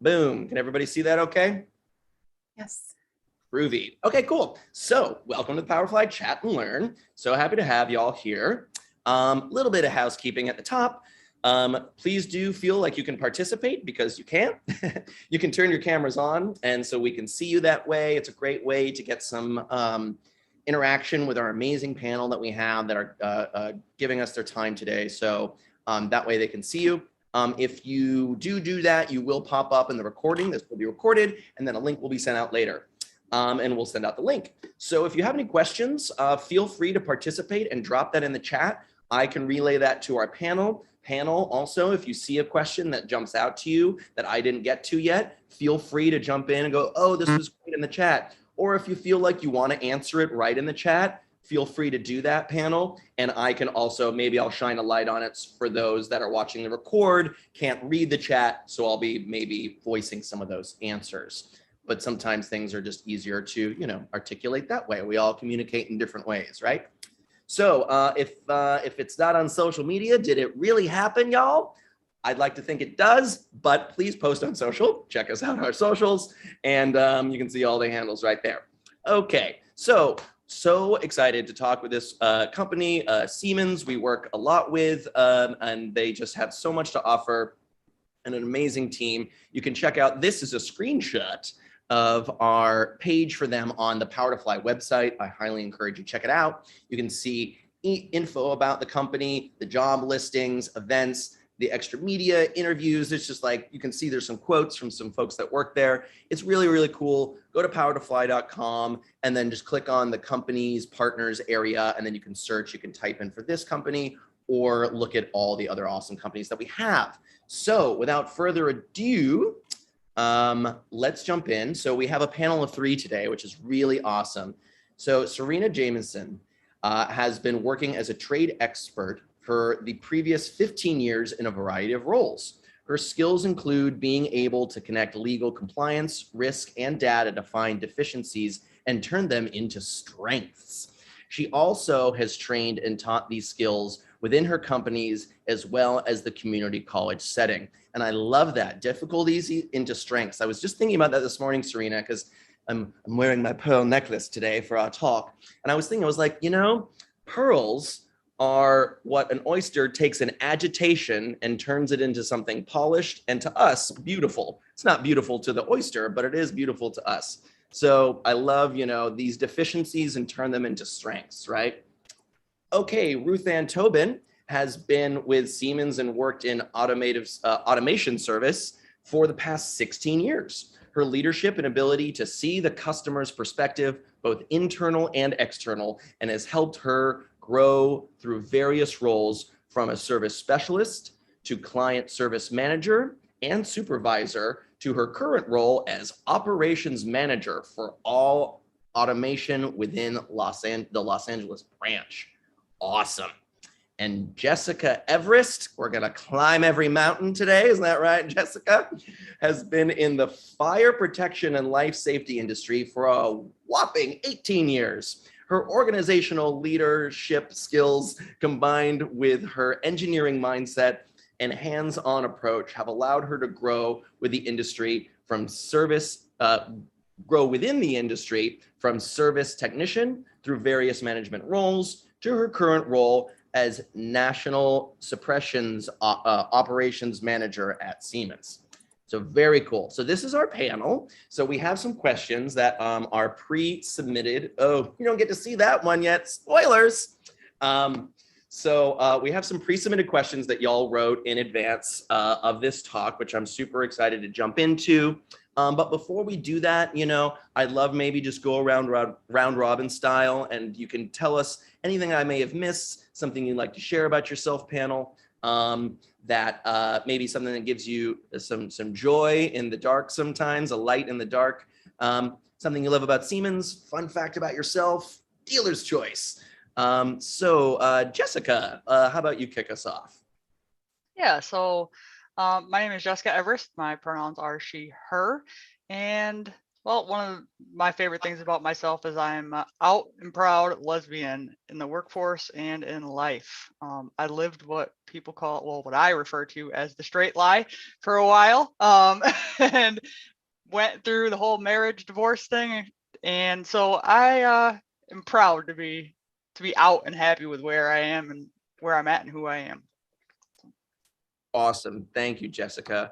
Boom. Can everybody see that okay? Yes. Groovy. Okay, cool. So welcome to the Powerfly Chat and Learn. So happy to have y'all here. Little bit of housekeeping at the top. Please do feel like you can participate because you can. You can turn your cameras on and so we can see you that way. It's a great way to get some interaction with our amazing panel that we have that are giving us their time today. So that way they can see you. If you do that, you will pop up in the recording. This will be recorded and then a link will be sent out later. And we'll send out the link. So if you have any questions, feel free to participate and drop that in the chat. I can relay that to our panel. Also, if you see a question that jumps out to you that I didn't get to yet, feel free to jump in and go, oh, this was great in the chat. Or if you feel like you want to answer it right in the chat, feel free to do that, panel. And I can also, maybe I'll shine a light on it for those that are watching the record, can't read the chat. So I'll be maybe voicing some of those answers. But sometimes things are just easier to, articulate that way. We all communicate in different ways, right? So if it's not on social media, did it really happen, y'all? I'd like to think it does, but please post on social. Check us out on our socials, and you can see all the handles right there. Okay, so excited to talk with this company, Siemens. We work a lot with, and they just have so much to offer and an amazing team. You can check out, this is a screenshot of our page for them on the Power to Fly website. I highly encourage you to check it out. You can see info about the company, the job listings, events, the extra media interviews. It's just like, you can see there's some quotes from some folks that work there. It's really, really cool. Go to powertofly.com and then just click on the company's partners area. And then you can search, you can type in for this company or look at all the other awesome companies that we have. So without further ado, let's jump in. So we have a panel of 3 today, which is really awesome. So Serena Jamison has been working as a trade expert for the previous 15 years in a variety of roles. Her skills include being able to connect legal compliance, risk, and data to find deficiencies and turn them into strengths. She also has trained and taught these skills within her companies as well as the community college setting. And I love that, difficulties into strengths. I was just thinking about that this morning, Serena, because I'm wearing my pearl necklace today for our talk. And I was thinking, I was like, pearls are what an oyster takes an agitation and turns it into something polished and to us, beautiful. It's not beautiful to the oyster, but it is beautiful to us. So I love, these deficiencies and turn them into strengths, right? Okay, RuthAnn Tobin has been with Siemens and worked in automation service for the past 16 years. Her leadership and ability to see the customer's perspective, both internal and external, and has helped her grow through various roles from a service specialist to client service manager and supervisor to her current role as operations manager for all automation within the Los Angeles branch. Awesome. And Jessica Everest, we're going to climb every mountain today. Isn't that right, Jessica? Has been in the fire protection and life safety industry for a whopping 18 years. Her organizational leadership skills combined with her engineering mindset and hands-on approach have allowed her to grow with the industry from within the industry from service technician through various management roles to her current role as National Suppression Operations Manager at Siemens. So very cool. So this is our panel. So we have some questions that are pre-submitted. Oh, you don't get to see that one yet. Spoilers. So we have some pre-submitted questions that y'all wrote in advance of this talk, which I'm super excited to jump into. But before we do that, I'd love maybe just go around round robin style, and you can tell us anything I may have missed, something you'd like to share about yourself, panel, that maybe something that gives you some joy in the dark sometimes, a light in the dark, something you love about Siemens, fun fact about yourself, dealer's choice. So Jessica, how about you kick us off? Yeah, so my name is Jessica Everest. My pronouns are she, her. And Well, one of my favorite things about myself is I'm out and proud lesbian in the workforce and in life. I lived what people call, well, what I refer to as the straight lie for a while, and went through the whole marriage divorce thing. And so I am proud to be out and happy with where I am and where I'm at and who I am. Awesome. Thank you, Jessica.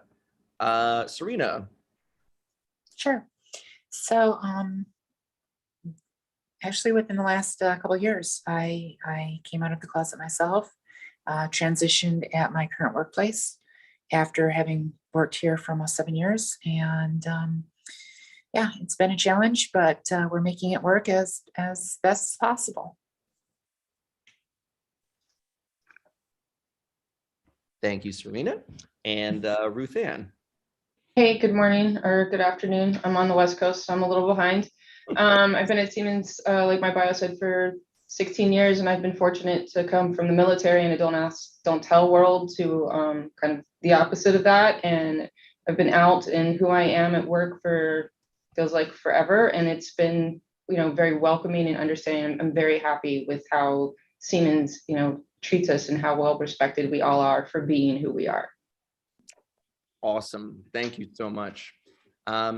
Serena. Sure. So, actually, within the last couple of years, I came out of the closet myself, transitioned at my current workplace after having worked here for almost 7 years, and yeah, it's been a challenge, but we're making it work as best as possible. Thank you, Serena. And RuthAnn. Hey, good morning or good afternoon. I'm on the West Coast, so I'm a little behind. I've been at Siemens, like my bio said, for 16 years, and I've been fortunate to come from the military and a don't ask, don't tell world to kind of the opposite of that. And I've been out in who I am at work for feels like forever, and it's been very welcoming and understanding. I'm very happy with how Siemens treats us and how well respected we all are for being who we are. Awesome. Thank you so much.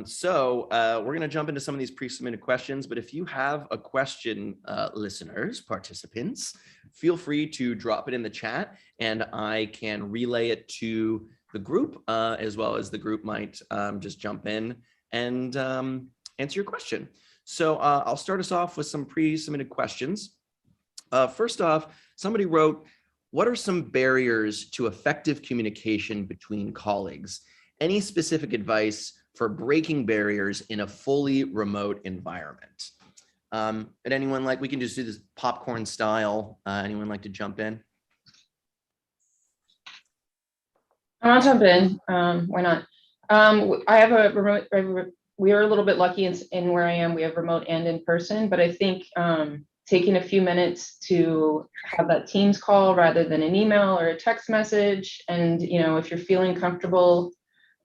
So we're going to jump into some of these pre-submitted questions, but if you have a question, listeners, participants, feel free to drop it in the chat and I can relay it to the group, as well as the group might just jump in and answer your question. So I'll start us off with some pre-submitted questions. First off, somebody wrote, what are some barriers to effective communication between colleagues? Any specific advice for breaking barriers in a fully remote environment? And anyone we can just do this popcorn style. Anyone like to jump in? I'll jump in. Why not? I have a remote. We are a little bit lucky in where I am. We have remote and in person, but I think taking a few minutes to have that Teams call rather than an email or a text message, and if you're feeling comfortable,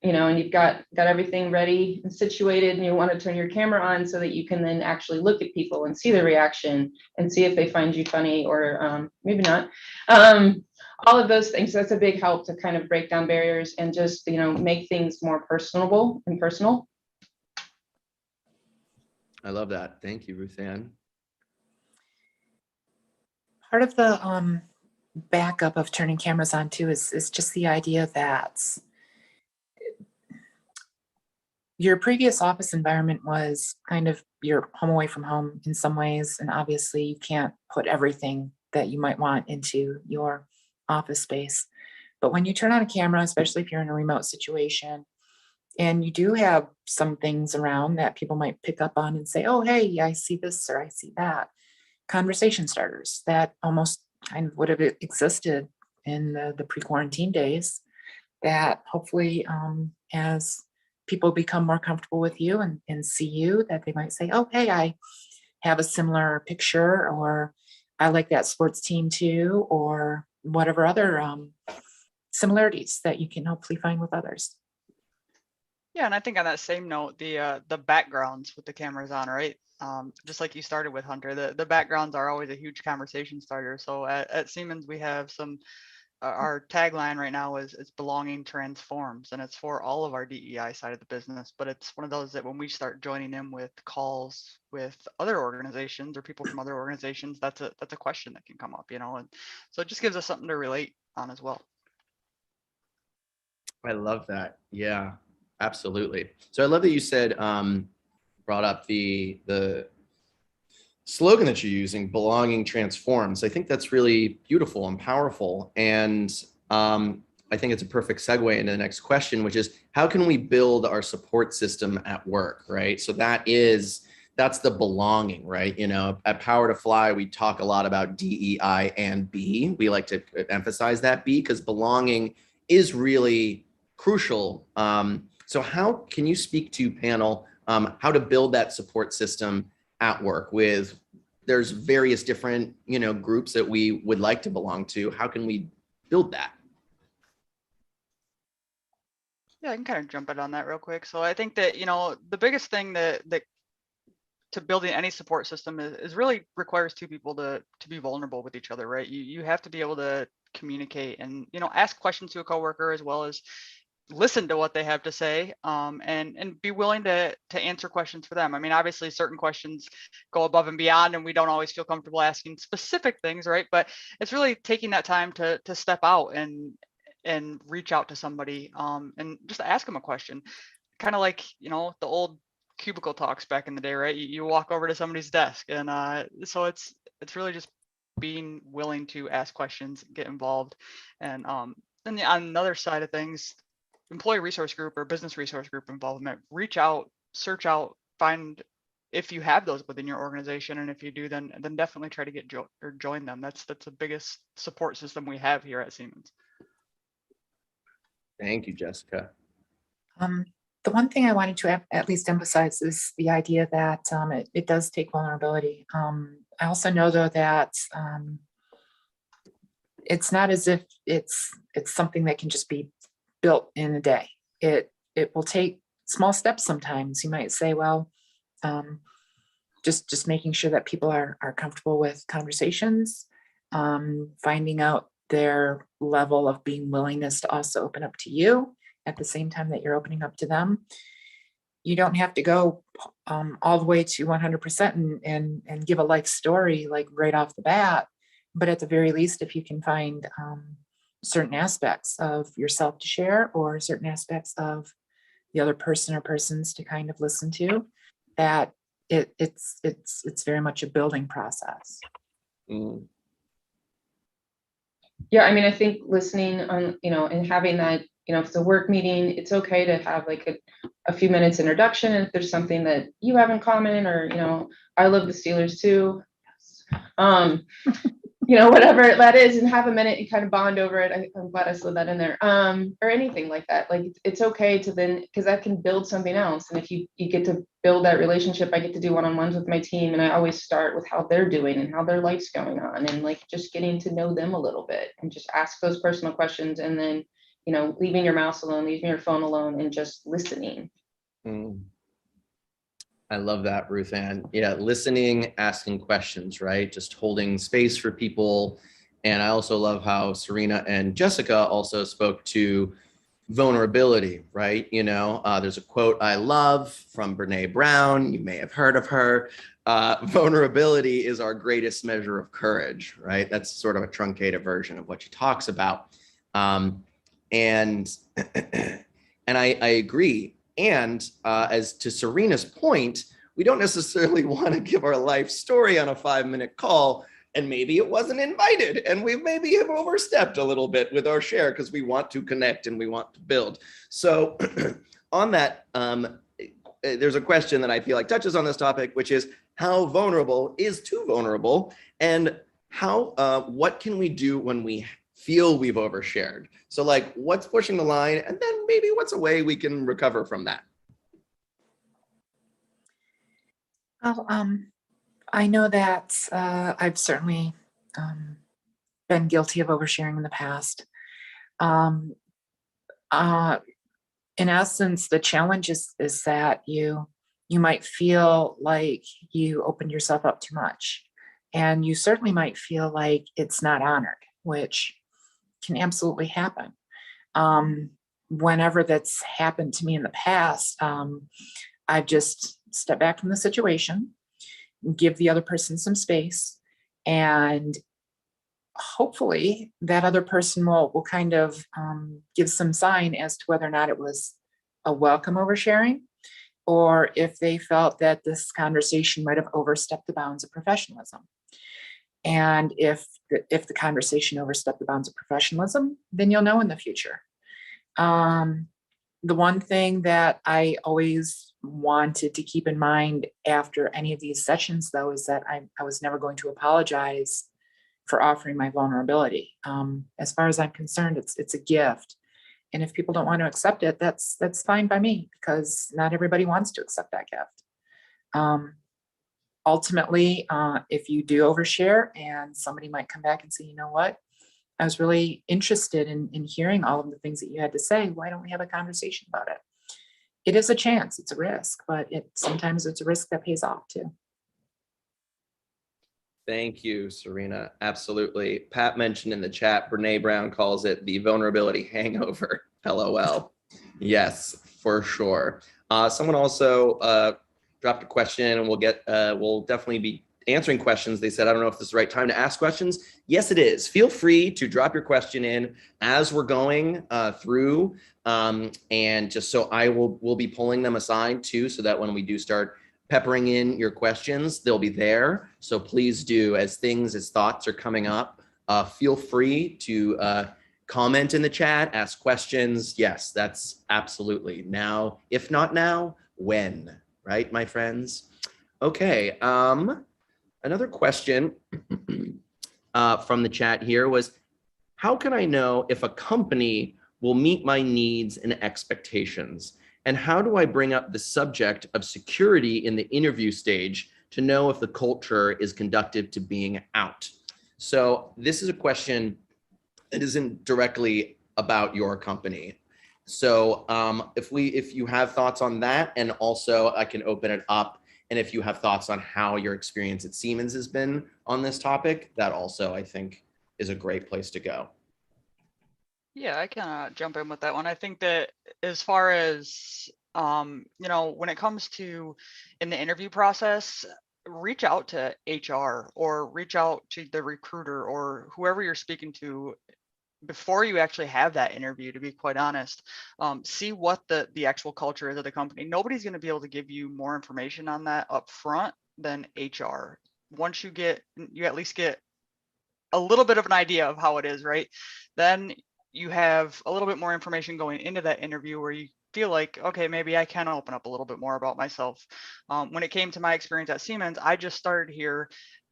and you've got everything ready and situated, and you want to turn your camera on so that you can then actually look at people and see their reaction and see if they find you funny or maybe not. All of those things, that's a big help to kind of break down barriers and just, make things more personable and personal. I love that. Thank you, RuthAnn. Part of the backup of turning cameras on too is just the idea that your previous office environment was kind of your home away from home in some ways, and obviously you can't put everything that you might want into your office space. But when you turn on a camera, especially if you're in a remote situation, and you do have some things around that people might pick up on and say, oh, hey, I see this or I see that. Conversation starters that almost kind of would have existed in the pre-quarantine days, that hopefully as people become more comfortable with you and see you, that they might say, oh, hey, I have a similar picture, or I like that sports team too, or whatever other similarities that you can hopefully find with others. Yeah, and I think on that same note, the backgrounds with the cameras on, right? Just like you started with, Hunter, the backgrounds are always a huge conversation starter. So at Siemens, we have our tagline right now is belonging transforms, and it's for all of our DEI side of the business. But it's one of those that when we start joining in with calls with other organizations or people from other organizations, that's a question that can come up, and so it just gives us something to relate on as well. I love that. Yeah, absolutely. So I love that you said, brought up the slogan that you're using, belonging transforms. I think that's really beautiful and powerful. And I think it's a perfect segue into the next question, which is how can we build our support system at work, right? So that's the belonging, right? At Power to Fly, we talk a lot about DEI and B. We like to emphasize that B because belonging is really crucial. So how can you speak to, panel, how to build that support system at work there's various different, groups that we would like to belong to. How can we build that? Yeah, I can kind of jump in on that real quick. So I think that, the biggest thing that to building any support system is really requires two people to be vulnerable with each other, right? You have to be able to communicate and, ask questions to a coworker as well as listen to what they have to say, and be willing to answer questions for them. I mean, obviously certain questions go above and beyond and we don't always feel comfortable asking specific things, right? But it's really taking that time to step out and reach out to somebody, and just ask them a question, kind of like, the old cubicle talks back in the day, right? You walk over to somebody's desk, and so it's really just being willing to ask questions, get involved. And then on another side of things, employee resource group or business resource group involvement, reach out, search out, find if you have those within your organization, and if you do, then definitely try to get or join them. That's the biggest support system we have here at Siemens. Thank you, Jessica. The one thing I wanted to at least emphasize is the idea that it does take vulnerability. I also know, though, that it's not as if it's something that can just be built in a day. It will take small steps sometimes. You might say, well, just making sure that people are comfortable with conversations, finding out their level of being willingness to also open up to you at the same time that you're opening up to them. You don't have to go all the way to 100% and give a life story like right off the bat, but at the very least, if you can find certain aspects of yourself to share or certain aspects of the other person or persons to kind of listen to, that it's very much a building process. Mm. Yeah, I mean, I think listening on, and having that, if it's a work meeting, it's okay to have like a few minutes introduction. And if there's something that you have in common, or, I love the Steelers too. Whatever that is, and have a minute and kind of bond over it. I'm glad I slid that in there. Or anything like that. Like it's okay to then, because that can build something else. And if you get to build that relationship, I get to do one-on-ones with my team, and I always start with how they're doing and how their life's going on, and like just getting to know them a little bit, and just ask those personal questions, and then leaving your mouse alone, leaving your phone alone, and just listening. I love that, RuthAnn. Yeah, listening, asking questions, right? Just holding space for people. And I also love how Serena and Jessica also spoke to vulnerability, right? There's a quote I love from Brene Brown. You may have heard of her. Vulnerability is our greatest measure of courage, right? That's sort of a truncated version of what she talks about. And I agree. And as to Serena's point, we don't necessarily want to give our life story on a 5-minute call, and maybe it wasn't invited, and we maybe have overstepped a little bit with our share because we want to connect and we want to build. So on that, there's a question that I feel like touches on this topic, which is how vulnerable is too vulnerable, and what can we do when we feel we've overshared? So like, what's pushing the line, and then maybe what's a way we can recover from that? Well, I know that I've certainly been guilty of oversharing in the past. In essence, the challenge is that you might feel like you opened yourself up too much, and you certainly might feel like it's not honored, which can absolutely happen. Whenever that's happened to me in the past, I've just stepped back from the situation, give the other person some space, and hopefully that other person will kind of give some sign as to whether or not it was a welcome oversharing, or if they felt that this conversation might have overstepped the bounds of professionalism. And if the conversation overstepped the bounds of professionalism, then you'll know in the future. The one thing that I always wanted to keep in mind after any of these sessions, though, is that I was never going to apologize for offering my vulnerability. As far as I'm concerned, it's a gift. And if people don't want to accept it, that's fine by me, because not everybody wants to accept that gift. Ultimately, if you do overshare and somebody might come back and say, you know what, I was really interested in hearing all of the things that you had to say. Why don't we have a conversation about it? It is a chance, it's a risk, but sometimes it's a risk that pays off too. Thank you, Serena. Absolutely. Pat mentioned in the chat, Brene Brown calls it the vulnerability hangover. LOL. Yes, for sure. Someone also dropped a question, and we'll definitely be answering questions. They said, I don't know if this is the right time to ask questions. Yes, it is. Feel free to drop your question in as we're going through. And just so we'll be pulling them aside too, so that when we do start peppering in your questions, they'll be there. So please do, as thoughts are coming up, feel free to comment in the chat, ask questions. Yes, that's absolutely now. If not now, when, right, my friends? Okay, another question from the chat here was, how can I know if a company will meet my needs and expectations? And how do I bring up the subject of security in the interview stage to know if the culture is conducive to being out? So this is a question that isn't directly about your company. So if you have thoughts on that, and also I can open it up. And if you have thoughts on how your experience at Siemens has been on this topic, that also I think is a great place to go. Yeah, I can jump in with that one. I think that as far as, when it comes to in the interview process, reach out to HR or reach out to the recruiter or whoever you're speaking to before you actually have that interview, to be quite honest. See what the actual culture is of the company. Nobody's going to be able to give you more information on that up front than HR. Once you at least get a little bit of an idea of how it is, right? Then you have a little bit more information going into that interview where you feel like, okay, maybe I can open up a little bit more about myself. When it came to my experience at Siemens, I just started here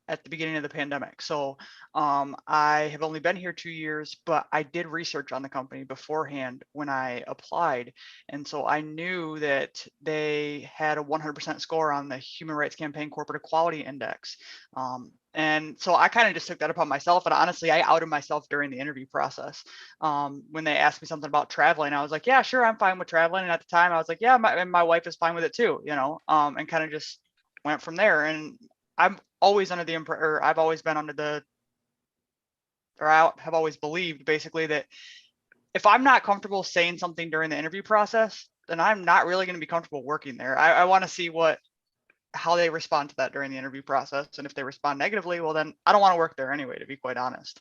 at the beginning of the pandemic. So I have only been here 2 years, but I did research on the company beforehand when I applied. And so I knew that they had a 100% score on the Human Rights Campaign Corporate Equality Index. And so I kind of just took that upon myself. And honestly, I outed myself during the interview process. When they asked me something about traveling, I was like, yeah, sure, I'm fine with traveling. And at the time I was like, yeah, my wife is fine with it too, and kind of just went from there. And I'm always under the I've always been under I have always believed basically that if I'm not comfortable saying something during the interview process, then I'm not really going to be comfortable working there. I want to see how they respond to that during the interview process. And if they respond negatively, well, then I don't want to work there anyway, to be quite honest.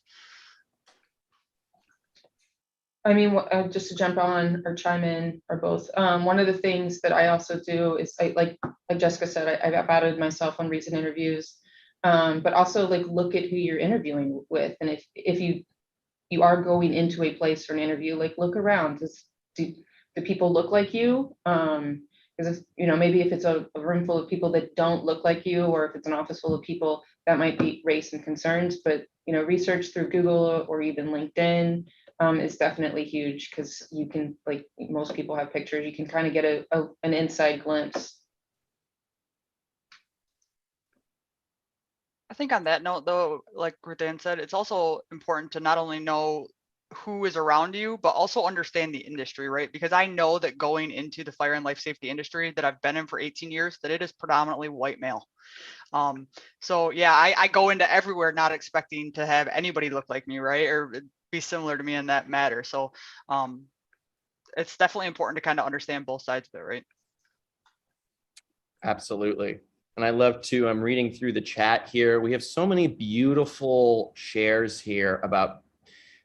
I mean, just to jump on or chime in or both. One of the things that I also do is like Jessica said, I've outed myself on recent interviews, but also like look at who you're interviewing with. And if you are going into a place for an interview, like look around. Do people look like you? Because maybe if it's a room full of people that don't look like you, or if it's an office full of people, that might be raise some concerns. But research through Google or even LinkedIn is definitely huge, because you can, like most people have pictures, you can kind of get an inside glimpse. I think on that note, though, like RuthAnn said, it's also important to not only know who is around you, but also understand the industry, right? Because I know that going into the fire and life safety industry that I've been in for 18 years, that it is predominantly white male. So yeah, I go into everywhere not expecting to have anybody look like me, right? Or be similar to me in that matter. So it's definitely important to kind of understand both sides of it, right? Absolutely. And I love to, I'm reading through the chat here. We have so many beautiful shares here about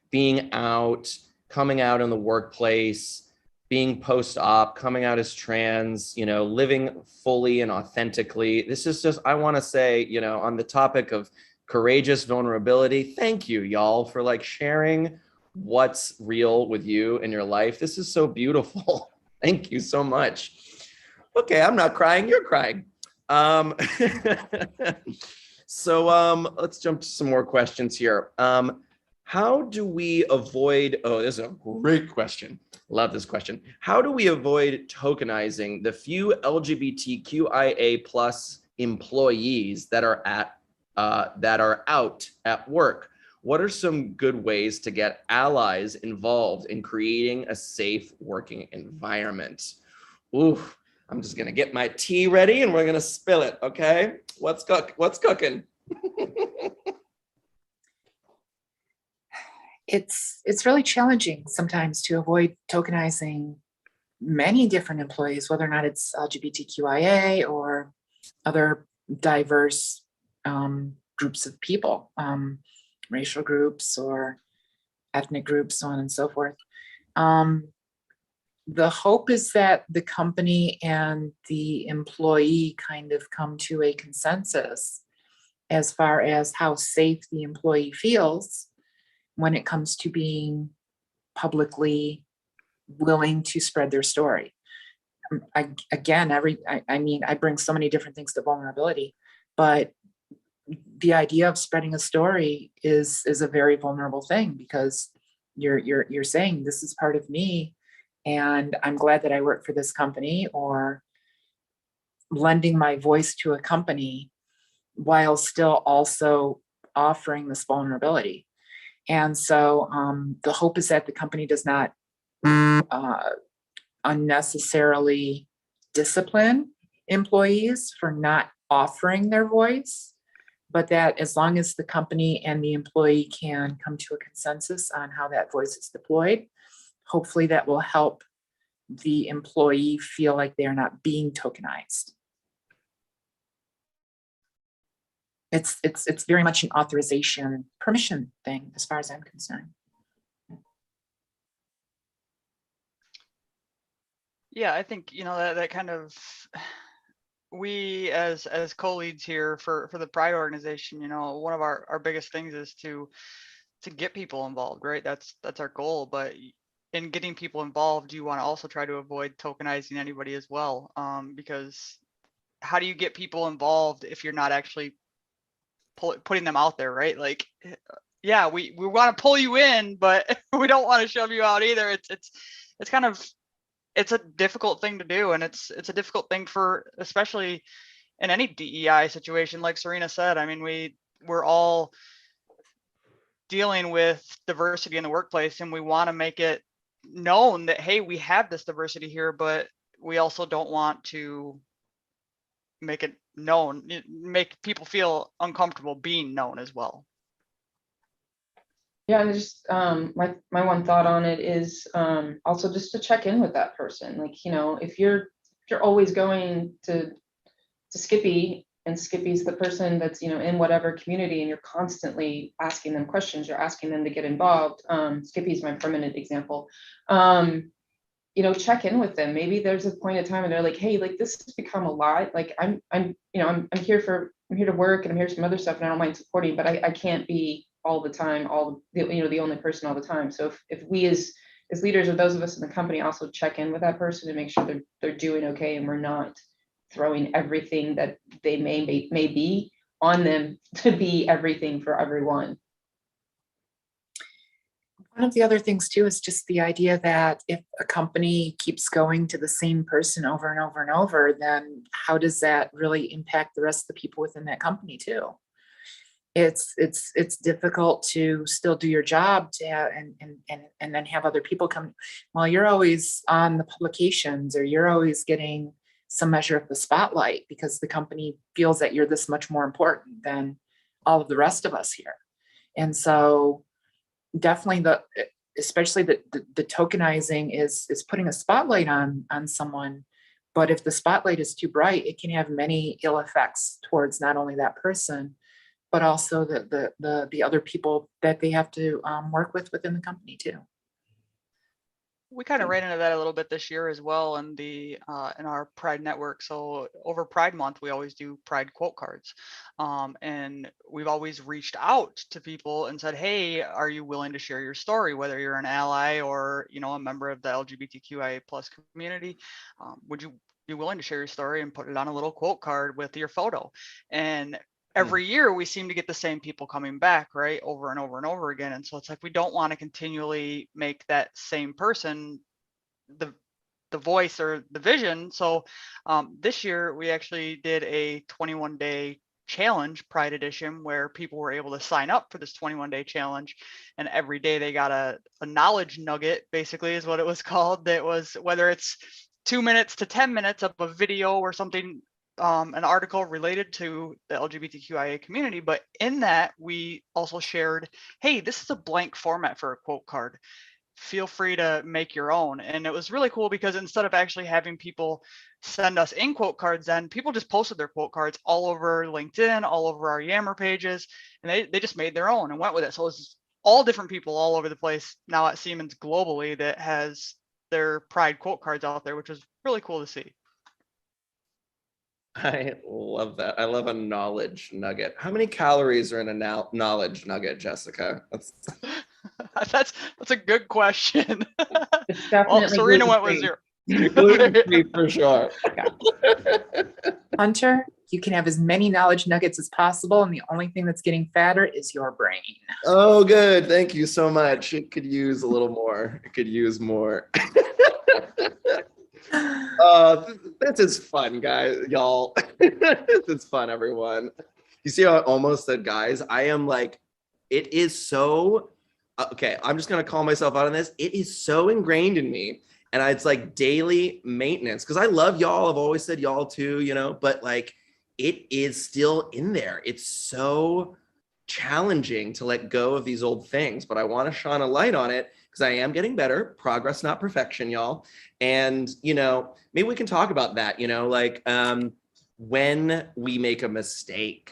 being out, coming out in the workplace, being post-op, coming out as trans, living fully and authentically. This is just, I want to say, on the topic of courageous vulnerability, thank you, y'all, for like sharing what's real with you in your life. This is so beautiful. Thank you so much. Okay, I'm not crying, you're crying. So let's jump to some more questions here. How do we avoid, this is a great question. Love this question. How do we avoid tokenizing the few LGBTQIA plus employees that are out at work? what are some good ways to get allies involved in creating a safe working environment? Ooh, I'm just gonna get my tea ready and we're gonna spill it, okay? What's cooking? It's really challenging sometimes to avoid tokenizing many different employees, whether or not it's LGBTQIA or other diverse groups of people, racial groups or ethnic groups, so on and so forth. The hope is that the company and the employee kind of come to a consensus as far as how safe the employee feels when it comes to being publicly willing to spread their story. I bring so many different things to vulnerability, but the idea of spreading a story is a very vulnerable thing, because you're saying this is part of me and I'm glad that I work for this company, or lending my voice to a company while still also offering this vulnerability. And so the hope is that the company does not unnecessarily discipline employees for not offering their voice, but that as long as the company and the employee can come to a consensus on how that voice is deployed, hopefully that will help the employee feel like they're not being tokenized. It's very much an authorization, permission thing as far as I'm concerned. Yeah, I think, you know, that kind of, we as co-leads here for the Pride organization, you know, one of our biggest things is to get people involved, right? That's our goal. But in getting people involved, you want to also try to avoid tokenizing anybody as well, because how do you get people involved if you're not actually putting them out there, right? Like, yeah, we want to pull you in, but we don't want to shove you out either. It's kind of, it's a difficult thing to do, and it's a difficult thing for, especially in any DEI situation, like Serena said. I mean, we're all dealing with diversity in the workplace, and we want to make it known that, hey, we have this diversity here, but we also don't want to make it known, make people feel uncomfortable being known as well. Yeah, and just my one thought on it is also just to check in with that person. Like, you know, if you're always going to Skippy, and Skippy's the person that's, you know, in whatever community, and you're constantly asking them questions, you're asking them to get involved. Skippy's my permanent example. You know, check in with them. Maybe there's a point in time and they're like, hey, like this has become a lot. Like I'm here to work, and I'm here for some other stuff, and I don't mind supporting, but I can't be all the time, the only person all the time. So if we as leaders, or those of us in the company, also check in with that person and make sure they're doing okay, and we're not throwing everything that they may be on them to be everything for everyone. One of the other things too is just the idea that if a company keeps going to the same person over and over and over, then how does that really impact the rest of the people within that company too? It's difficult to still do your job and then have other people come. Well, you're always on the publications, or you're always getting some measure of the spotlight because the company feels that you're this much more important than all of the rest of us here. And so definitely especially the tokenizing is putting a spotlight on someone. But if the spotlight is too bright, it can have many ill effects towards not only that person, but also the other people that they have to work with within the company too. We kind of ran into that a little bit this year as well in in our Pride network. So over Pride Month, we always do Pride quote cards, and we've always reached out to people and said, "Hey, are you willing to share your story? Whether you're an ally or, you know, a member of the LGBTQIA+ community, would you be willing to share your story and put it on a little quote card with your photo?" And every year we seem to get the same people coming back, right, over and over and over again. And so it's like, we don't want to continually make that same person the voice or the vision. So this year we actually did a 21-day challenge, Pride Edition, where people were able to sign up for this 21-day challenge, and every day they got a knowledge nugget, basically is what it was called. That was, whether it's 2 minutes to 10 minutes of a video or something, an article related to the LGBTQIA community. But in that, we also shared, hey, this is a blank format for a quote card. Feel free to make your own. And it was really cool because instead of actually having people send us in quote cards, then people just posted their quote cards all over LinkedIn, all over our Yammer pages, and they just made their own and went with it. So it's all different people all over the place now at Siemens globally that has their Pride quote cards out there, which was really cool to see. I love that. I love a knowledge nugget. How many calories are in a knowledge nugget, Jessica? That's a good question. It's Well, definitely Serena went with gluten-free. 0. Gluten-free for sure. Hunter, you can have as many knowledge nuggets as possible, and the only thing that's getting fatter is your brain. Oh, good. Thank you so much. It could use a little more. It could use more. This is fun, guys, y'all. This is fun, everyone. You see how I almost said guys? I am like, it is so, okay, I'm just going to call myself out on this. It is so ingrained in me. And it's like daily maintenance, because I love y'all. I've always said y'all too, you know, but like it is still in there. It's so challenging to let go of these old things, but I want to shine a light on it because I am getting better. Progress, not perfection, y'all. And, you know, maybe we can talk about that, you know, like when we make a mistake,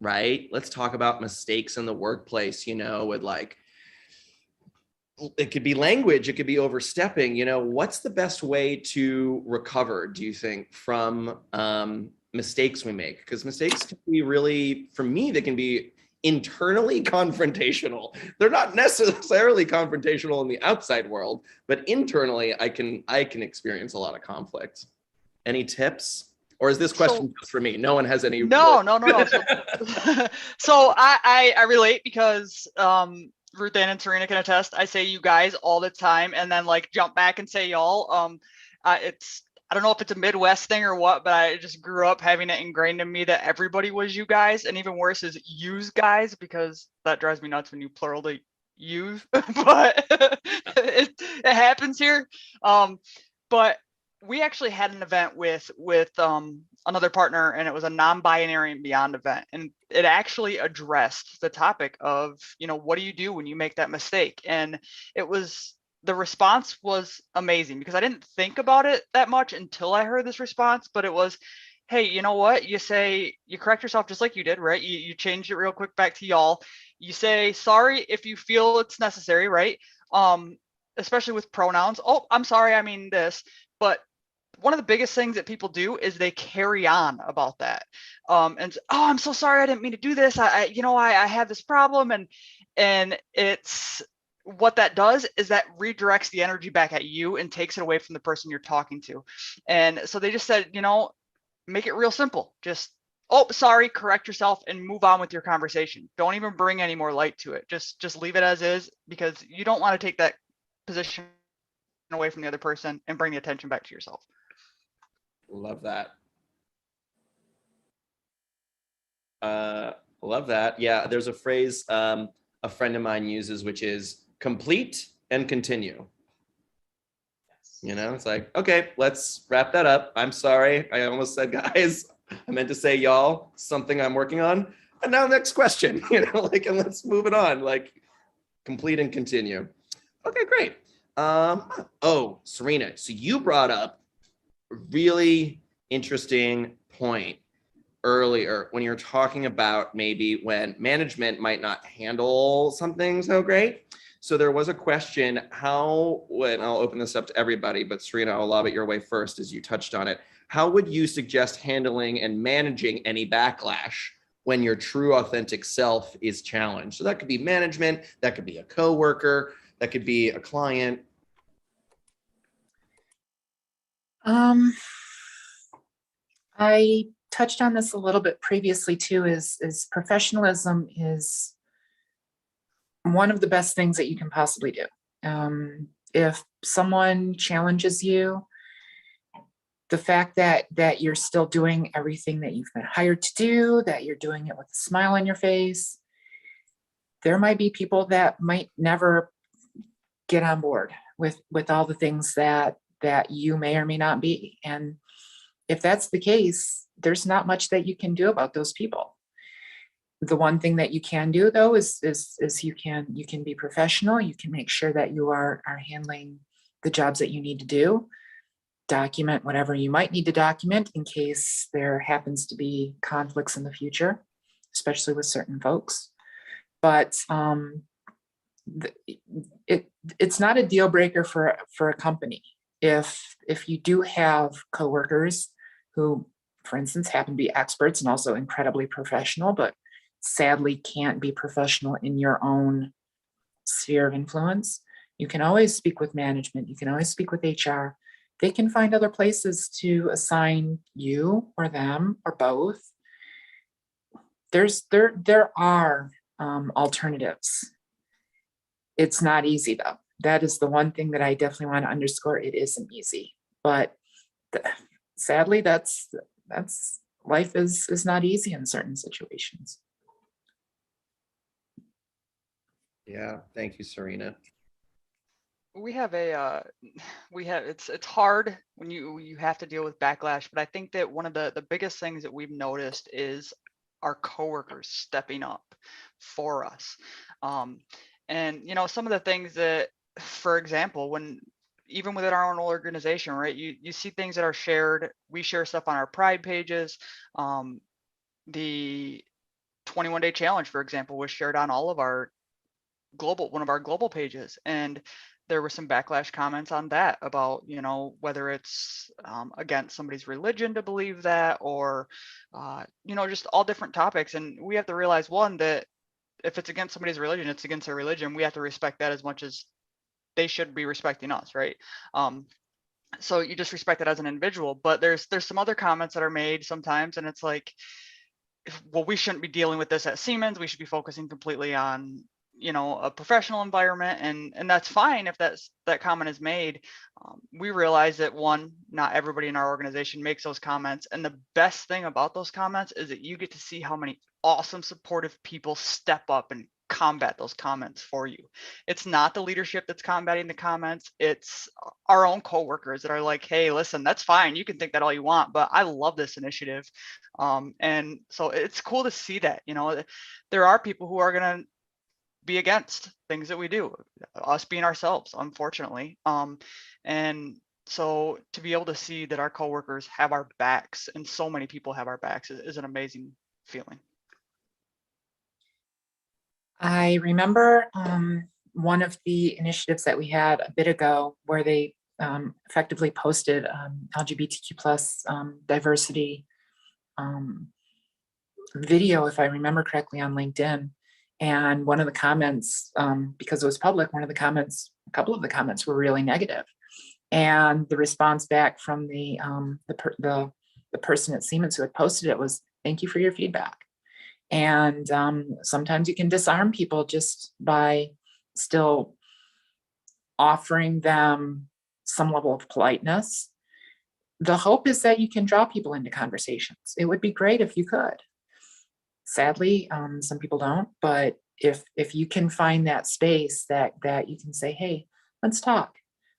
right? Let's talk about mistakes in the workplace, you know, with like, it could be language, it could be overstepping, you know, what's the best way to recover, do you think, from mistakes we make? Because mistakes can be really, for me, they can be internally confrontational. They're not necessarily confrontational in the outside world, but internally I can experience a lot of conflict. Any tips? Or is this question just for me? No one has any. No. So I relate because RuthAnn and Serena can attest. I say you guys all the time, and then like jump back and say y'all. I don't know if it's a Midwest thing or what, but I just grew up having it ingrained in me that everybody was you guys, and even worse is use guys, because that drives me nuts when you plural to use. But it happens here. But we actually had an event with another partner, and it was a non-binary and beyond event, and it actually addressed the topic of, you know, what do you do when you make that mistake? And the response was amazing, because I didn't think about it that much until I heard this response, but it was, hey, you know what? You correct yourself just like you did, right? You changed it real quick back to y'all. You say sorry if you feel it's necessary, right? Especially with pronouns. Oh, I'm sorry, I mean this. But one of the biggest things that people do is they carry on about that. And oh, I'm so sorry, I didn't mean to do this. I had this problem, and it's, what that does is that redirects the energy back at you and takes it away from the person you're talking to. And so they just said, you know, make it real simple. Just, oh, sorry, correct yourself and move on with your conversation. Don't even bring any more light to it. Just leave it as is, because you don't want to take that position away from the other person and bring the attention back to yourself. Love that. Love that. Yeah, there's a phrase a friend of mine uses, which is complete and continue. You know, it's like, okay, let's wrap that up. I'm sorry, I almost said guys. I meant to say y'all, something I'm working on. And now next question, you know, like, and let's move it on, like complete and continue. Okay, great. Oh, Serena, so you brought up a really interesting point earlier when you're talking about maybe when management might not handle something so great. So there was a question, and I'll open this up to everybody, but Serena, I'll lob it your way first as you touched on it. How would you suggest handling and managing any backlash when your true authentic self is challenged? So that could be management, that could be a coworker, that could be a client. I touched on this a little bit previously too, is professionalism is one of the best things that you can possibly do. If someone challenges you, the fact that you're still doing everything that you've been hired to do, that you're doing it with a smile on your face. There might be people that might never get on board with all the things that you may or may not be. And if that's the case, there's not much that you can do about those people. The one thing that you can do though is you can be professional. You can make sure that you are handling the jobs that you need to do. Document whatever you might need to document in case there happens to be conflicts in the future, especially with certain folks. But it's not a deal breaker for a company if you do have coworkers who, for instance, happen to be experts and also incredibly professional, but sadly can't be professional in your own sphere of influence. You can always speak with management. You can always speak with HR. They can find other places to assign you or them or both. There are alternatives. It's not easy though. That is the one thing that I definitely want to underscore. It isn't easy, but sadly, that's life is not easy in certain situations. Yeah, thank you, Serena. We have it's hard when you have to deal with backlash, but I think that one of the biggest things that we've noticed is our coworkers stepping up for us. And some of the things that, for example, when even within our own organization, right, you see things that are shared. We share stuff on our Pride pages. The 21-day challenge, for example, was shared on all of our one of our global pages, and there were some backlash comments on that about whether it's against somebody's religion to believe that, or just all different topics. And we have to realize, one, that if it's against somebody's religion, it's against their religion. We have to respect that as much as they should be respecting us, right? So you just respect it as an individual. But there's some other comments that are made sometimes, and it's like, well, we shouldn't be dealing with this at Siemens. We should be focusing completely on a professional environment, and that's fine if that comment is made. We realize that, one, not everybody in our organization makes those comments, and the best thing about those comments is that you get to see how many awesome supportive people step up and combat those comments for you. It's not the leadership that's combating the comments, it's our own coworkers that are like, hey, listen, that's fine, you can think that all you want, but I love this initiative. And so it's cool to see that there are people who are going to be against things that we do, us being ourselves, unfortunately. And so to be able to see that our coworkers have our backs, and so many people have our backs, is an amazing feeling. I remember one of the initiatives that we had a bit ago where they effectively posted LGBTQ plus diversity video, if I remember correctly, on LinkedIn. And one of the comments, because it was public, a couple of the comments were really negative. And the response back from the person at Siemens who had posted it was, "Thank you for your feedback." And sometimes you can disarm people just by still offering them some level of politeness. The hope is that you can draw people into conversations. It would be great if you could. Sadly, some people don't, but if you can find that space that you can say, hey, let's talk,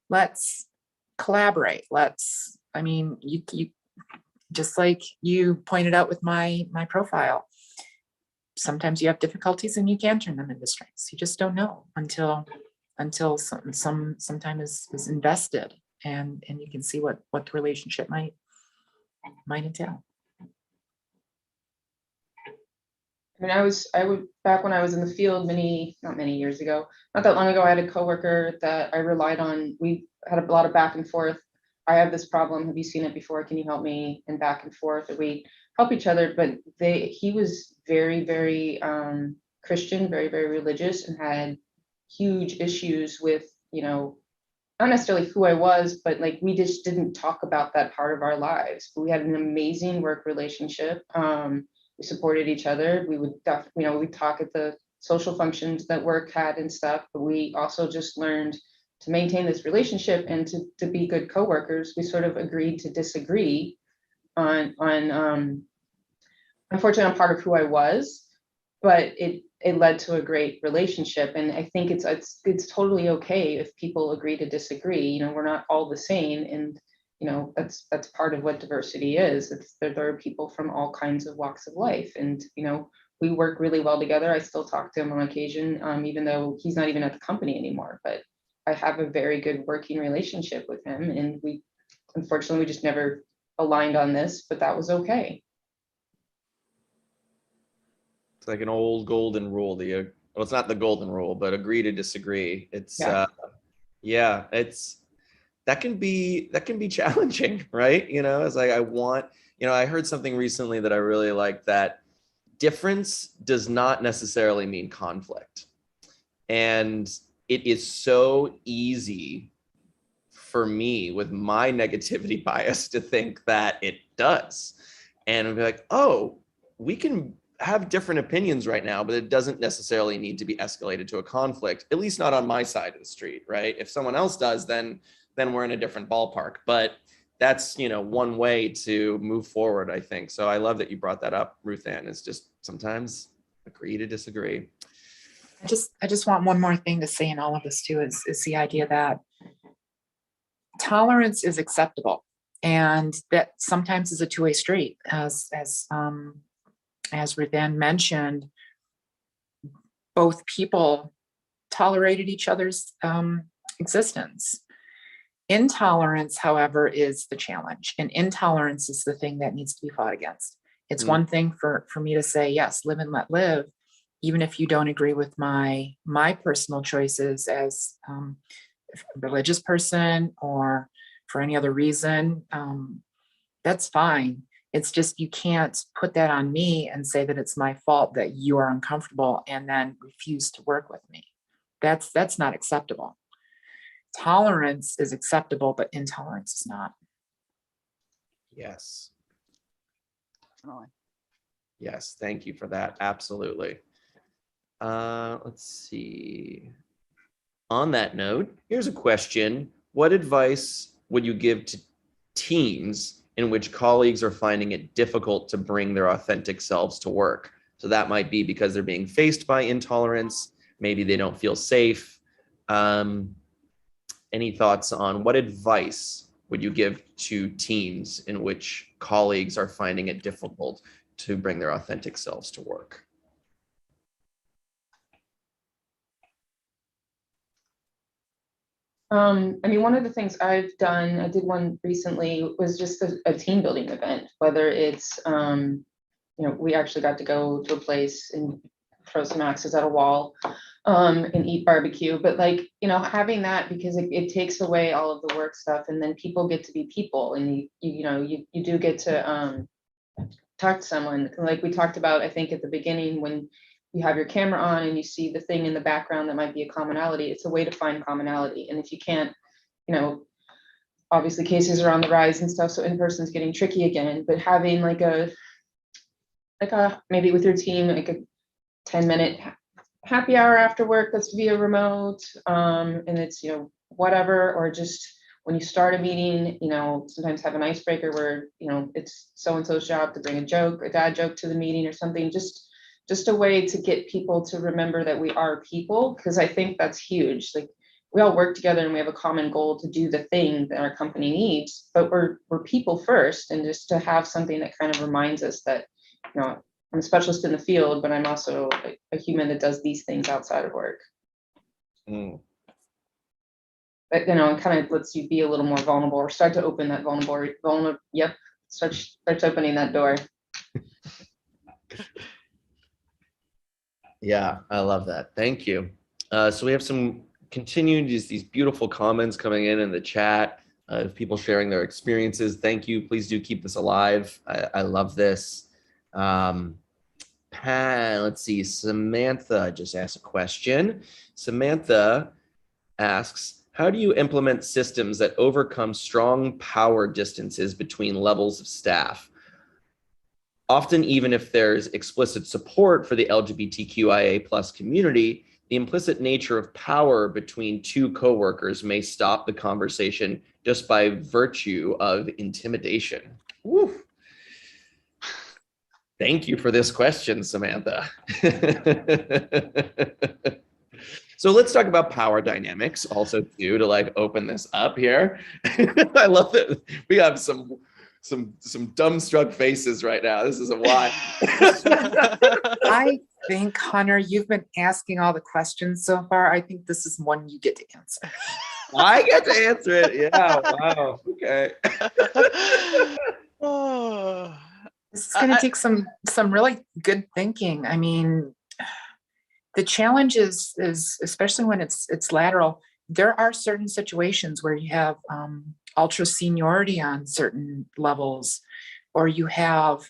let's collaborate, you just like you pointed out with my profile, sometimes you have difficulties and you can turn them into strengths. You just don't know until some time is invested, and you can see what the relationship might entail. I would back when I was in the field not many years ago, not that long ago, I had a coworker that I relied on. We had a lot of back and forth. I have this problem. Have you seen it before? Can you help me? And back and forth. And we help each other. But he was very, very Christian, very, very religious, and had huge issues with, not necessarily who I was, but like we just didn't talk about that part of our lives. But we had an amazing work relationship. We supported each other. We would we'd talk at the social functions that work had and stuff, but we also just learned maintain this relationship and to be good coworkers, we sort of agreed to disagree on unfortunately on part of who I was, but it led to a great relationship. And I think it's totally okay if people agree to disagree. You know, we're not all the same, and you know, that's part of what diversity is. There are people from all kinds of walks of life, and you know, we work really well together. I still talk to him on occasion, even though he's not even at the company anymore, but I have a very good working relationship with him, and unfortunately we just never aligned on this, but that was okay. It's like an old golden rule. Well, it's not the golden rule, but agree to disagree. It's that can be challenging, right? You know, it's like I heard something recently that I really liked, that difference does not necessarily mean conflict. And it is so easy for me with my negativity bias to think that it does. And I'd be like, oh, we can have different opinions right now, but it doesn't necessarily need to be escalated to a conflict, at least not on my side of the street, right? If someone else does, then we're in a different ballpark. But that's, you know, one way to move forward, I think. So I love that you brought that up, RuthAnn. It's just sometimes agree to disagree. I just want one more thing to say in all of this too, is the idea that tolerance is acceptable, and that sometimes is a two-way street. As RuthAnn mentioned, both people tolerated each other's existence. Intolerance, however, is the challenge, and intolerance is the thing that needs to be fought against. It's one thing for me to say, yes, live and let live, even if you don't agree with my personal choices as a religious person or for any other reason. That's fine. It's just, you can't put that on me and say that it's my fault that you are uncomfortable and then refuse to work with me. That's not acceptable. Tolerance is acceptable, but intolerance is not. Yes. Definitely. Yes. Thank you for that. Absolutely. Let's see. On that note, here's a question. What advice would you give to teams in which colleagues are finding it difficult to bring their authentic selves to work? So that might be because they're being faced by intolerance. Maybe they don't feel safe. Any thoughts on what advice would you give to teams in which colleagues are finding it difficult to bring their authentic selves to work? I mean, one of the things I've done, I did one recently, was just a team building event, whether it's, you know, we actually got to go to a place and throw some axes at a wall and eat barbecue, but like, you know, having that, because it takes away all of the work stuff, and then people get to be people, and you do get to talk to someone, like we talked about, I think at the beginning, when you have your camera on and you see the thing in the background that might be a commonality, it's a way to find commonality. And if you can't, you know, obviously cases are on the rise and stuff, so in-person is getting tricky again, but having like a maybe with your team, like a 10-minute happy hour after work that's via remote, and it's, you know, whatever, or just when you start a meeting, you know, sometimes have an icebreaker where, you know, it's so-and-so's job to bring a dad joke to the meeting or something, just a way to get people to remember that we are people, because I think that's huge. Like, we all work together and we have a common goal to do the thing that our company needs, but we're people first, and just to have something that kind of reminds us that, you know, I'm a specialist in the field, but I'm also a human that does these things outside of work. But, you know, it kind of lets you be a little more vulnerable, or start to open that starts opening that door. Yeah, I love that. Thank you. So we have some continued these beautiful comments coming in the chat of people sharing their experiences. Thank you. Please do keep this alive. I love this. Let's see. Samantha just asked a question. Samantha asks, how do you implement systems that overcome strong power distances between levels of staff? Often, even if there's explicit support for the LGBTQIA+ community, the implicit nature of power between two coworkers may stop the conversation just by virtue of intimidation. Woo. Thank you for this question, Samantha. So let's talk about power dynamics also too, to like open this up here. I love that we have some dumbstruck faces right now. This is a why. I think, Hunter, you've been asking all the questions so far. I think this is one you get to answer. I get to answer it. Yeah. Wow. Okay. Oh. This is going to take some really good thinking. I mean, the challenge is especially when it's lateral. There are certain situations where you have ultra seniority on certain levels, or you have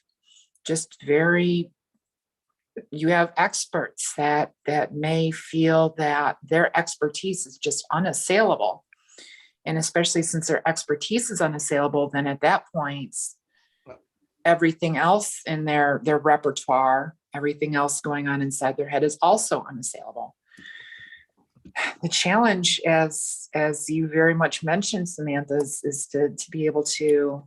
just you have experts that may feel that their expertise is just unassailable. And especially since their expertise is unassailable, then at that point, everything else in their repertoire, everything else going on inside their head is also unassailable. The challenge, as you very much mentioned, Samantha, is to be able to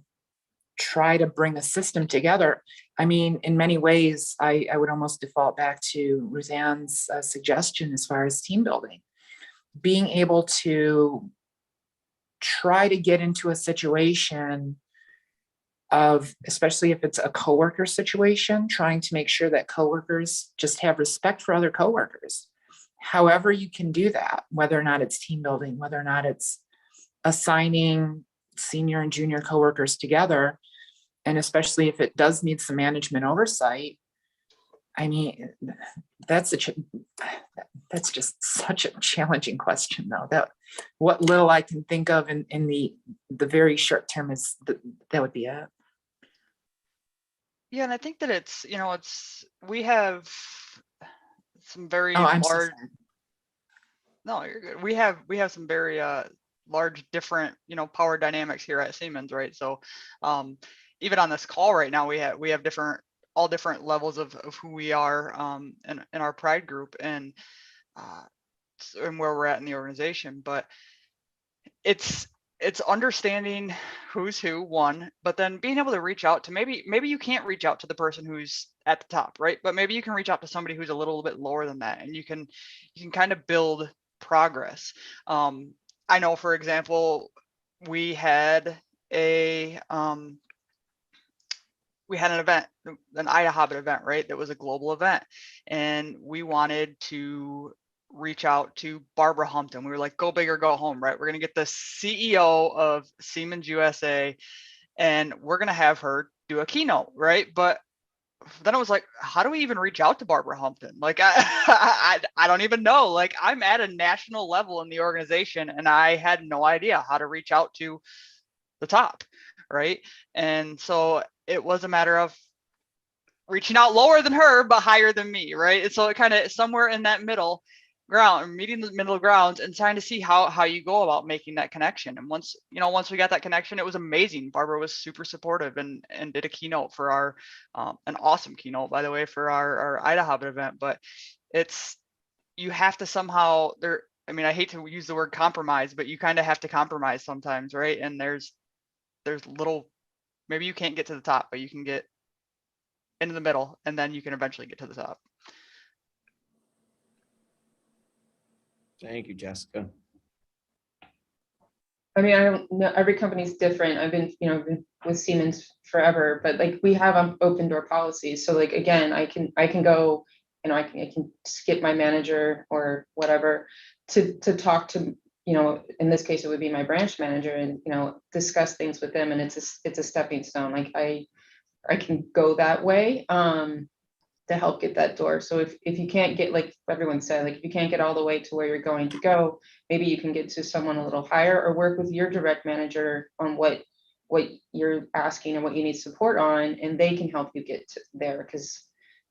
try to bring a system together. I mean, in many ways, I would almost default back to RuthAnn's suggestion as far as team building. Being able to try to get into a situation of, especially if it's a coworker situation, trying to make sure that coworkers just have respect for other coworkers. However you can do that, whether or not it's team building, whether or not it's assigning senior and junior coworkers together, and especially if it does need some management oversight. I mean, that's just such a challenging question, though. That what little I can think of in the very short term is that would be it. Yeah, and I think that it's, we have some very I'm so large. sorry. No, you're good. We have some very large different, power dynamics here at Siemens, right? So even on this call right now, we have all different levels of who we are in our pride group and where we're at in the organization. But it's understanding who's who, one, but then being able to reach out to maybe you can't reach out to the person who's at the top, right? But maybe you can reach out to somebody who's a little bit lower than that, and you can kind of build progress. I know, for example, we had an event, an Ida Hobbit event, right? That was a global event, and we wanted to reach out to Barbara Humpton. We were like, go big or go home, right? We're going to get the CEO of Siemens USA and we're going to have her do a keynote, right? But then I was like, how do we even reach out to Barbara Humpton? Like, I don't even know. Like, I'm at a national level in the organization and I had no idea how to reach out to the top, right? And so it was a matter of reaching out lower than her, but higher than me, right? And so it kind of somewhere in that middle ground, meeting the middle ground and trying to see how you go about making that connection. And once we got that connection, it was amazing. Barbara was super supportive and did a keynote for our an awesome keynote, by the way, for our Ida Hobbit event. But you have to somehow I hate to use the word compromise, but you kind of have to compromise sometimes, right? And there's little, maybe you can't get to the top, but you can get into the middle and then you can eventually get to the top. Thank you, Jessica. I mean, I don't know, every company's different. I've been with Siemens forever, but like we have open door policies. So like, again, I can go, I can skip my manager or whatever to talk to, in this case, it would be my branch manager and, discuss things with them. And it's a stepping stone. Like I can go that way to help get that door. So if you can't get, like everyone said, like if you can't get all the way to where you're going to go, maybe you can get to someone a little higher or work with your direct manager on what you're asking and what you need support on, and they can help you get to there, because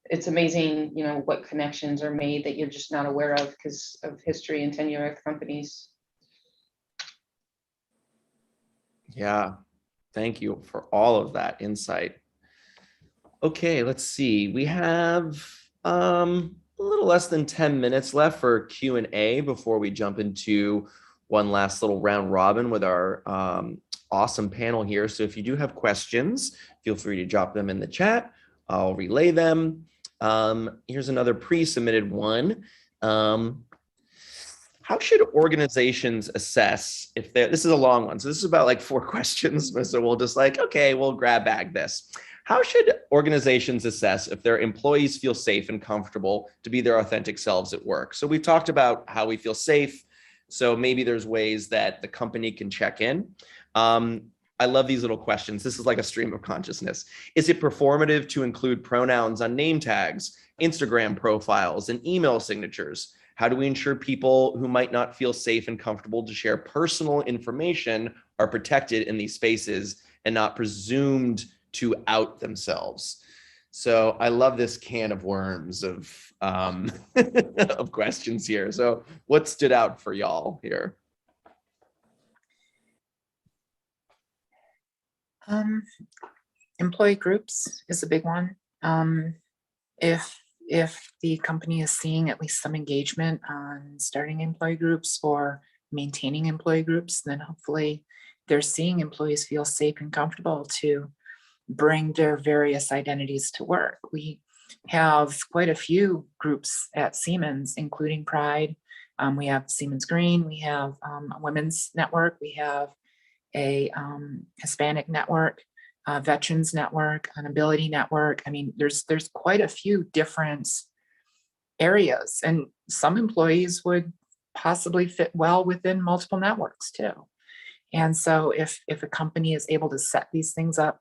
it's amazing, what connections are made that you're just not aware of because of history and tenure at companies. Yeah, thank you for all of that insight. Okay, let's see. We have a little less than 10 minutes left for Q&A before we jump into one last little round robin with our awesome panel here. So if you do have questions, feel free to drop them in the chat. I'll relay them. Here's another pre-submitted one. How should organizations assess if they're, this is a long one, so this is about like 4 questions, so we'll just like, okay, we'll grab bag this. How should organizations assess if their employees feel safe and comfortable to be their authentic selves at work? So we've talked about how we feel safe. So maybe there's ways that the company can check in. I love these little questions. This is like a stream of consciousness. Is it performative to include pronouns on name tags, Instagram profiles, and email signatures? How do we ensure people who might not feel safe and comfortable to share personal information are protected in these spaces and not presumed to out themselves? So I love this can of worms of of questions here. So what stood out for y'all here? Employee groups is a big one. If the company is seeing at least some engagement on starting employee groups or maintaining employee groups, then hopefully they're seeing employees feel safe and comfortable to bring their various identities to work. We have quite a few groups at Siemens, including Pride. We have Siemens Green, we have a women's network, we have a Hispanic network, veterans network, an ability network. I mean, there's quite a few different areas, and some employees would possibly fit well within multiple networks too. And so if a company is able to set these things up,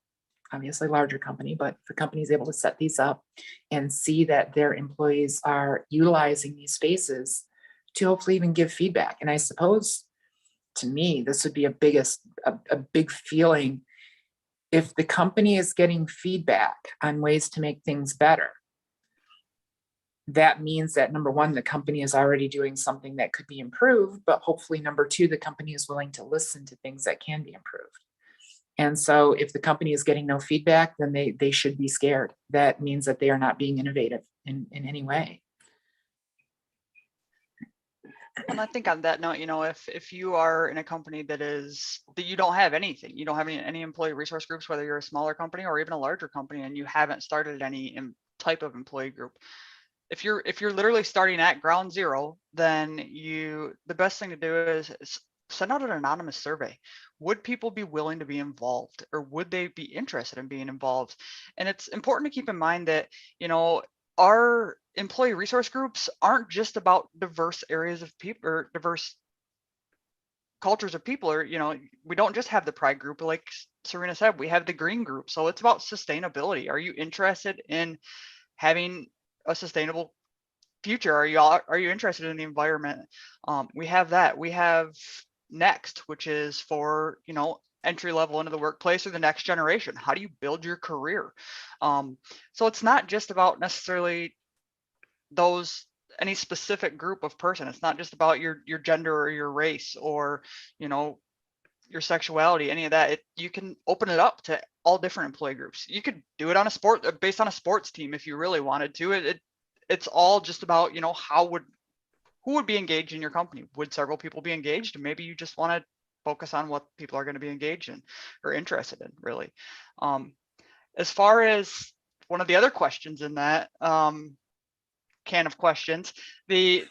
obviously larger company, but if a company is able to set these up and see that their employees are utilizing these spaces to hopefully even give feedback. And I suppose to me, this would be a big feeling. If the company is getting feedback on ways to make things better, that means that number one, the company is already doing something that could be improved, but hopefully number two, the company is willing to listen to things that can be improved. And so if the company is getting no feedback, then they should be scared. That means that they are not being innovative in any way. And I think on that note, if you are in a company that you don't have anything, you don't have any employee resource groups, whether you're a smaller company or even a larger company, and you haven't started any type of employee group, if you're literally starting at ground zero, then the best thing to do is send out an anonymous survey. Would people be willing to be involved, or would they be interested in being involved? And it's important to keep in mind that, our employee resource groups aren't just about diverse areas of people or diverse cultures of people, or, we don't just have the Pride group. Like Serena said, we have the Green group. So it's about sustainability. Are you interested in having a sustainable future? Are you interested in the environment? We have that. We have Next, which is for, entry level into the workplace or the next generation. How do you build your career? So it's not just about necessarily any specific group of person. It's not just about your gender or your race or, your sexuality, any of that. You can open it up to all different employee groups. You could do it on based on a sports team if you really wanted to. It's all just about, who would be engaged in your company? Would several people be engaged? Maybe you just want to focus on what people are going to be engaged in or interested in, really. As far as one of the other questions in that can of questions, the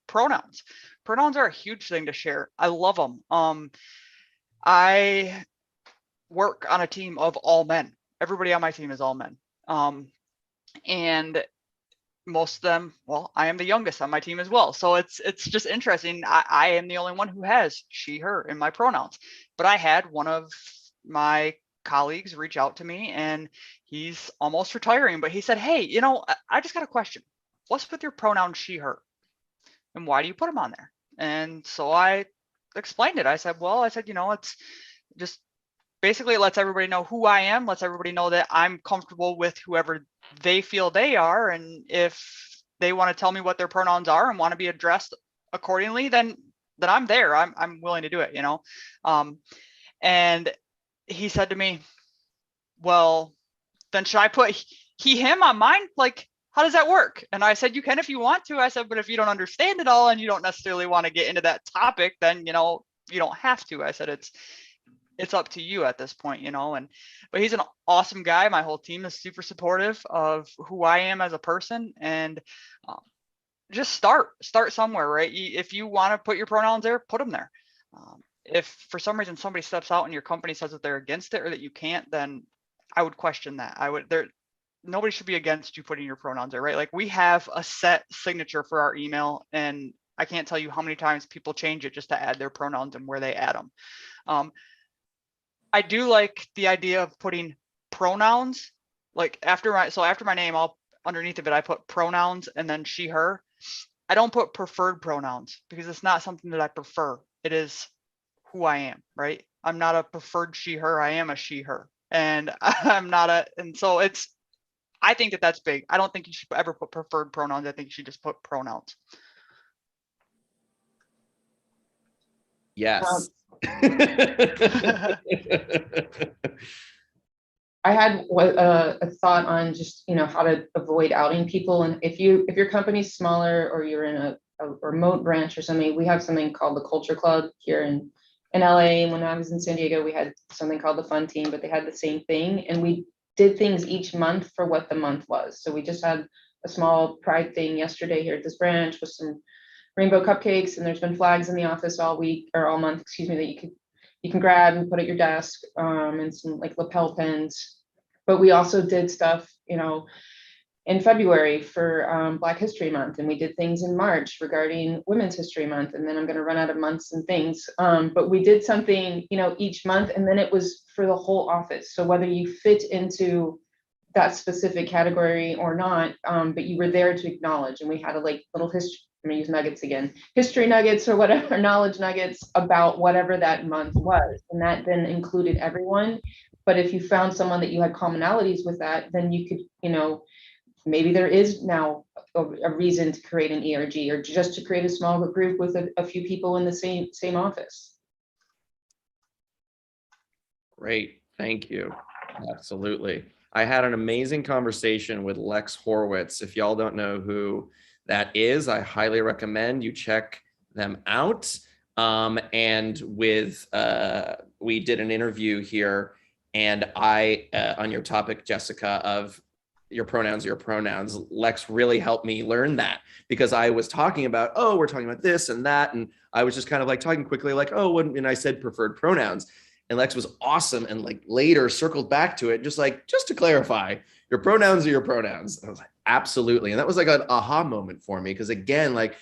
pronouns. Pronouns are a huge thing to share. I love them. I work on a team of all men. Everybody on my team is all men. And most of them, well, I am the youngest on my team as well. So it's just interesting. I am the only one who has she, her in my pronouns. But I had one of my colleagues reach out to me, and he's almost retiring, but he said, hey, I just got a question. What's with your pronoun she, her? And why do you put them on there? And so I explained it. I said, it's just basically it lets everybody know who I am, lets everybody know that I'm comfortable with whoever they feel they are. And if they want to tell me what their pronouns are and want to be addressed accordingly, then I'm there. I'm willing to do it, And he said to me, well, then should I put he, him on mine, like, how does that work? And I said, you can if you want to. I said, but if you don't understand it all and you don't necessarily want to get into that topic, then, you know, you don't have to. I said, it's up to you at this point, you know. And but he's an awesome guy. My whole team is super supportive of who I am as a person. And just start somewhere, right? If you want to put your pronouns there, put them there. If for some reason somebody steps out and your company says that they're against it or that you can't, then I would question that. Nobody should be against you putting your pronouns there, right? Like, we have a set signature for our email, and I can't tell you how many times people change it just to add their pronouns and where they add them. I do like the idea of putting pronouns, like after my name, underneath of it, I put pronouns and then she, her. I don't put preferred pronouns because it's not something that I prefer. It is who I am, right? I'm not a preferred she, her. I am a she, her. And so I think that that's big. I don't think you should ever put preferred pronouns. I think you should just put pronouns. Yes. I had a thought on just, you know, how to avoid outing people. And if your company's smaller or you're in a remote branch or something, we have something called the Culture Club here in LA. And when I was in San Diego, we had something called the Fun Team, but they had the same thing. And we did things each month for what the month was. So we just had a small pride thing yesterday here at this branch with some rainbow cupcakes, and there's been flags in the office all week or all month, excuse me, that you can grab and put at your desk, and some like lapel pins. But we also did stuff, you know, in February for Black History Month, and we did things in March regarding Women's History Month, and then I'm going to run out of months and things. But we did something, you know, each month, and then it was for the whole office. So whether you fit into that specific category or not, but you were there to acknowledge, and we had a like little history. I'm gonna use nuggets again, history nuggets or whatever, knowledge nuggets about whatever that month was. And that then included everyone. But if you found someone that you had commonalities with that, then you could, you know, maybe there is now a reason to create an ERG or just to create a small group with a few people in the same office. Great, thank you. Absolutely. I had an amazing conversation with Lex Horowitz. If y'all don't know who that is, I highly recommend you check them out. And with we did an interview here, and I on your topic, Jessica, of your pronouns, Lex really helped me learn that, because I was talking about, oh, we're talking about this and that, and I was just kind of like talking quickly, like, oh, and I said preferred pronouns, and Lex was awesome, and like later circled back to it, just to clarify, your pronouns are your pronouns. And I was like, absolutely. And that was like an aha moment for me, because again, like,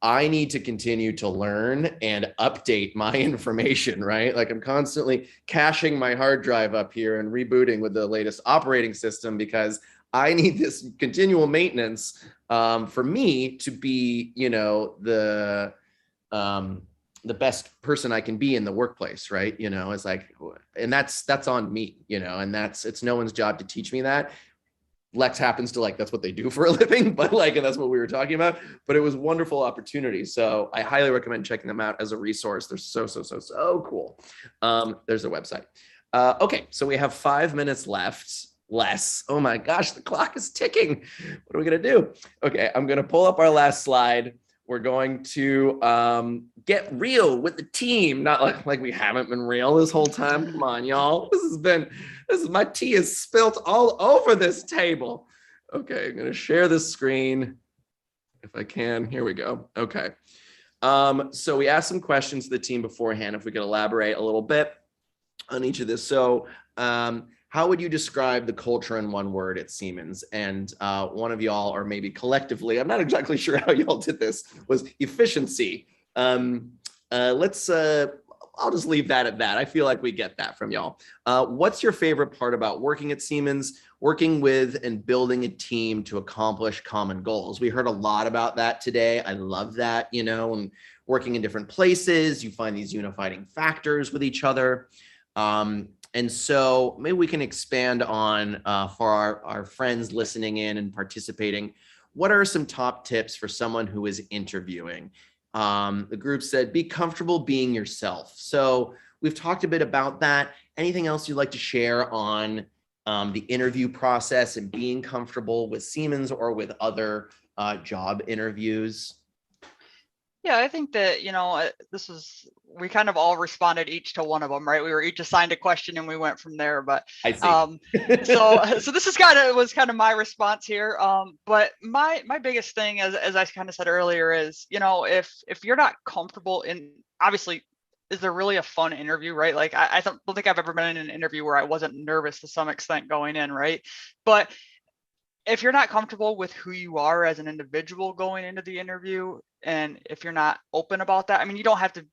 I need to continue to learn and update my information, right? Like, I'm constantly caching my hard drive up here and rebooting with the latest operating system, because I need this continual maintenance for me to be, you know, the best person I can be in the workplace, right? You know, it's like, and that's on me, you know, and it's no one's job to teach me that. Lex happens to, like, that's what they do for a living, but like, and that's what we were talking about, but it was a wonderful opportunity. So I highly recommend checking them out as a resource. They're so cool. There's their website. Okay, so we have 5 minutes less. Oh my gosh, the clock is ticking. What are we gonna do? Okay, I'm gonna pull up our last slide. We're going to get real with the team. Not like we haven't been real this whole time. Come on, y'all. My tea is spilt all over this table. Okay, I'm gonna share this screen if I can. Here we go. Okay. So we asked some questions to the team beforehand, if we could elaborate a little bit on each of this. So how would you describe the culture in one word at Siemens? And one of y'all, or maybe collectively, I'm not exactly sure how y'all did this, was efficiency. I'll just leave that at that. I feel like we get that from y'all. What's your favorite part about working at Siemens, working with and building a team to accomplish common goals? We heard a lot about that today. I love that, you know, and working in different places, you find these unifying factors with each other. And so maybe we can expand on, for our friends listening in and participating, what are some top tips for someone who is interviewing? The group said, be comfortable being yourself. So we've talked a bit about that. Anything else you'd like to share on the interview process and being comfortable with Siemens or with other job interviews? Yeah, I think that, we kind of all responded each to one of them, right? We were each assigned a question and we went from there. But I see. so this is was kind of my response here. But my biggest thing, as I kind of said earlier, is, if you're not comfortable in, obviously, is there really a fun interview, right? Like I don't think I've ever been in an interview where I wasn't nervous to some extent going in, right? But if you're not comfortable with who you are as an individual going into the interview, and if you're not open about that, I mean, you don't have to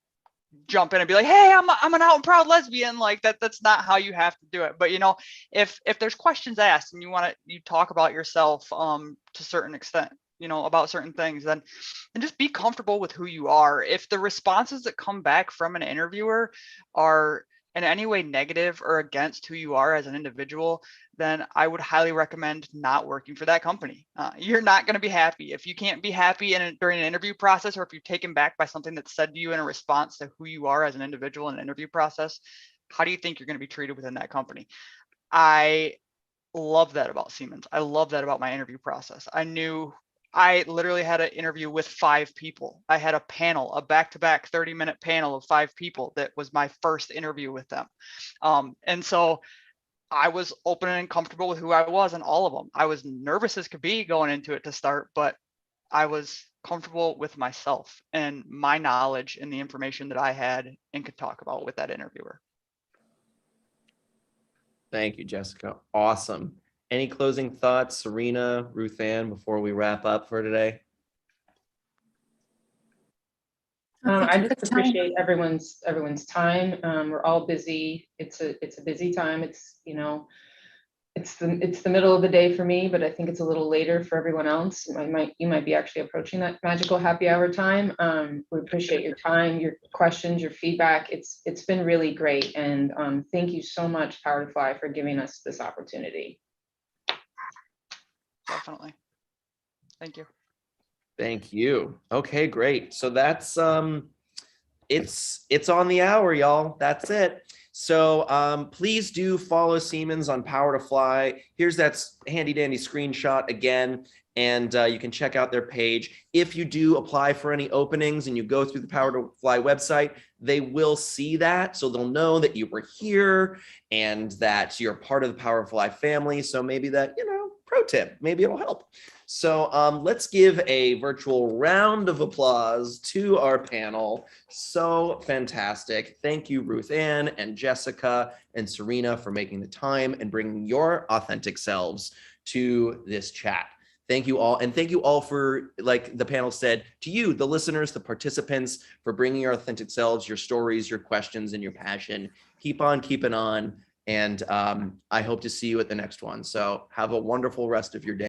jump in and be like, hey, I'm an out and proud lesbian, like that's not how you have to do it. But if there's questions asked and you talk about yourself to a certain extent, about certain things, then just be comfortable with who you are. If the responses that come back from an interviewer are in any way negative or against who you are as an individual, then I would highly recommend not working for that company. You're not going to be happy. If you can't be happy during an interview process, or if you're taken back by something that's said to you in a response to who you are as an individual in an interview process, how do you think you're going to be treated within that company? I love that about Siemens. I love that about my interview process. I literally had an interview with 5 people. I had a panel, a back-to-back 30-minute panel of 5 people. That was my first interview with them. And so I was open and comfortable with who I was in all of them. I was nervous as could be going into it to start, but I was comfortable with myself and my knowledge and the information that I had and could talk about with that interviewer. Thank you, Jessica. Awesome. Any closing thoughts, Serena, RuthAnn, before we wrap up for today? I just appreciate everyone's time. We're all busy. It's a busy time. It's the middle of the day for me, but I think it's a little later for everyone else. You might be actually approaching that magical happy hour time. We appreciate your time, your questions, your feedback. It's been really great, and thank you so much, Power to Fly, for giving us this opportunity. Definitely. Thank you. Thank you. Okay, great. So that's it's on the hour, y'all. That's it. So please do follow Siemens on Power to Fly. Here's that handy dandy screenshot again, and you can check out their page. If you do apply for any openings and you go through the Power to Fly website, they will see that, so they'll know that you were here and that you're part of the Power to Fly family. So maybe that, pro tip, maybe it'll help. So let's give a virtual round of applause to our panel. So fantastic. Thank you, RuthAnn and Jessica and Serena, for making the time and bringing your authentic selves to this chat. Thank you all. And thank you all for, like the panel said, to you, the listeners, the participants, for bringing your authentic selves, your stories, your questions, and your passion. Keep on keeping on. And I hope to see you at the next one. So have a wonderful rest of your day.